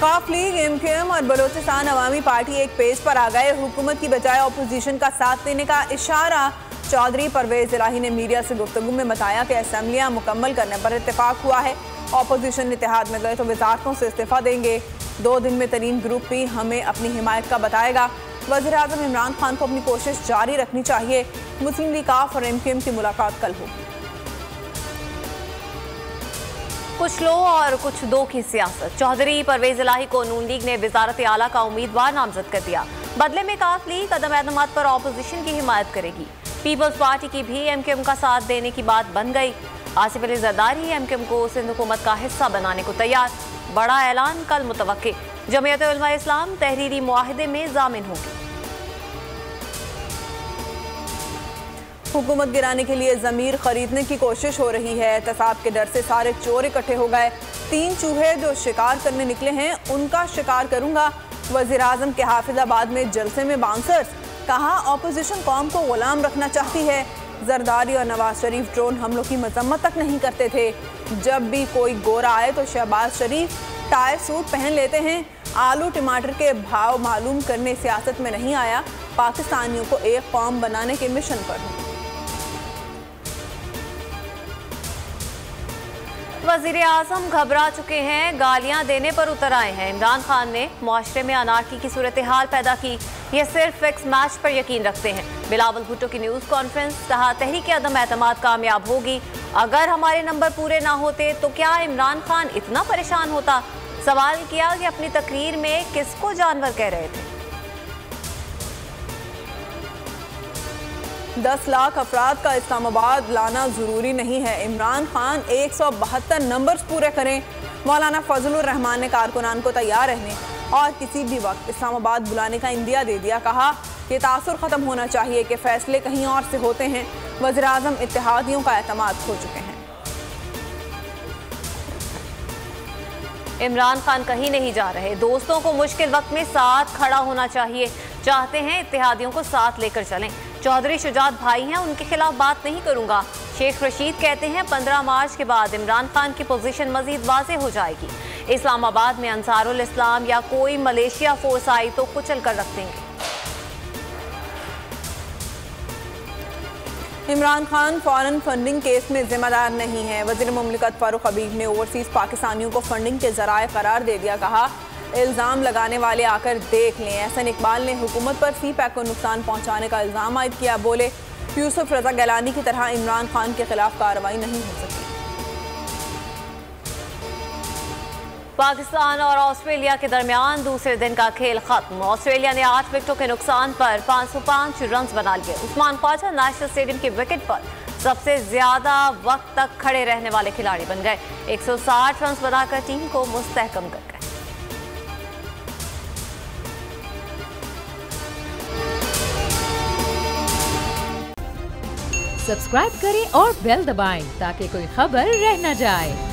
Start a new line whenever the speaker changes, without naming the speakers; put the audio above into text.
काफ league, MQM और बलोचिस्तान अवामी party एक page पर आ गए। हुकूमत की बजाय अपोजिशन का साथ देने का इशारा। चौधरी परवेज इलाही ने मीडिया से गुफ्तगू में बताया कि असम्बलियाँ मुकम्मल करने पर इत्तेफाक हुआ है। अपोजिशन इत्तेहाद में गए तो वजारतों से इस्तीफा देंगे। 2 दिन में तरीन ग्रुप भी हमें अपनी हिमायत का बताएगा। वज़ीर-ए-आज़म इमरान खान को अपनी कोशिश जारी रखनी चाहिए। मुस्लिम लीग काफ और MQM की मुलाकात कल होगी।
कुछ लो और कुछ दो की सियासत। चौधरी परवेज इलाही को नून लीग ने वजारत आला का उम्मीदवार नामजद कर दिया। बदले में काफ लीग अदम एतमाद पर अपोजिशन की हिमायत करेगी। पीपल्स पार्टी की भी MQM का साथ देने की बात बन गई। आसिफ अली जरदारी MQM को सिंध हुकूमत का हिस्सा बनाने को तैयार। बड़ा ऐलान कल मुतवक्के। जमीयत उलमा इस्लाम तहरीरी मुआहिदे में जामिन होगी।
हुकूमत गिराने के लिए ज़मीर खरीदने की कोशिश हो रही है। एहतसाब के डर से सारे चोर इकट्ठे हो गए। 3 चूहे जो शिकार करने निकले हैं उनका शिकार करूंगा। वज़ीर-ए-आज़म के हाफिजाबाद में जलसे में बाउंसर्स। कहा अपोजिशन कौम को गुलाम रखना चाहती है। जरदारी और नवाज शरीफ ड्रोन हमलों की मजम्मत तक नहीं करते थे। जब भी कोई गोरा आए तो शहबाज शरीफ टायर सूट पहन लेते हैं। आलू टमाटर के भाव मालूम करने सियासत में नहीं आया। पाकिस्तानियों को एक कौम बनाने के मिशन पर हूँ।
वज़ीर-ए-आज़म घबरा चुके हैं, गालियां देने पर उतर आए हैं। इमरान खान ने मुआशरे में अनारकी की सूरत हाल पैदा की। ये सिर्फ फिक्स मैच पर यकीन रखते हैं। बिलावल भुट्टो की न्यूज़ कॉन्फ्रेंस। कहा तहरीक अदम एतमाद कामयाब होगी। अगर हमारे नंबर पूरे ना होते तो क्या इमरान खान इतना परेशान होता। सवाल किया कि अपनी तकरीर में किसको जानवर कह रहे थे।
10 लाख अफराद का इस्लामाबाद लाना ज़रूरी नहीं है। इमरान खान 172 नंबर्स पूरे करें। मौलाना फजलुर रहमान ने कारकुनान को तैयार रहने और किसी भी वक्त इस्लामाबाद बुलाने का इंदिया दे दिया। कहा कि तासुर ख़त्म होना चाहिए कि फ़ैसले कहीं और से होते हैं। वज़ीर-ए-आज़म इत्तेहादियों का एतमाद खो चुके हैं।
इमरान खान कहीं नहीं जा रहे। दोस्तों को मुश्किल वक्त में साथ खड़ा होना चाहिए। चाहते हैं इत्तेहादियों को साथ लेकर चलें। चौधरी शुजात भाई हैं, उनके खिलाफ बात नहीं करूंगा। शेख रशीद कहते हैं 15 मार्च के बाद इमरान खान की पोजीशन मजीद वाज़ेह हो जाएगी। इस्लामाबाद में अंसारुल इस्लाम या कोई मलेशिया फोर्स आई तो कुचल कर रख देंगे।
Imran Khan foreign funding case में जिम्मेदार नहीं है। वज़ीर मुमलिकत फारूक हबीब ने ओवरसीज़ पाकिस्तानियों को फंडिंग के ज़राए करार दे दिया। कहा इल्ज़ाम लगाने वाले आकर देख लें। एहसन इकबाल ने हुकूमत पर CPAC को नुकसान पहुँचाने का इल्ज़ाम आयद किया। बोले यूसुफ रज़ा गैलानी की तरह इमरान खान के खिलाफ कार्रवाई नहीं हो सकती।
पाकिस्तान और ऑस्ट्रेलिया के दरमियान दूसरे दिन का खेल खत्म। ऑस्ट्रेलिया ने 8 विकेटों के नुकसान पर 505 रन बना लिए। उस्मान ख्वाजा नेशनल स्टेडियम की विकेट पर सबसे ज्यादा वक्त तक खड़े रहने वाले खिलाड़ी बन गए। 160 रन बनाकर टीम को मुस्तहकम कर गए।
सब्सक्राइब करें और बेल दबाएं ताकि कोई खबर रह न जाए।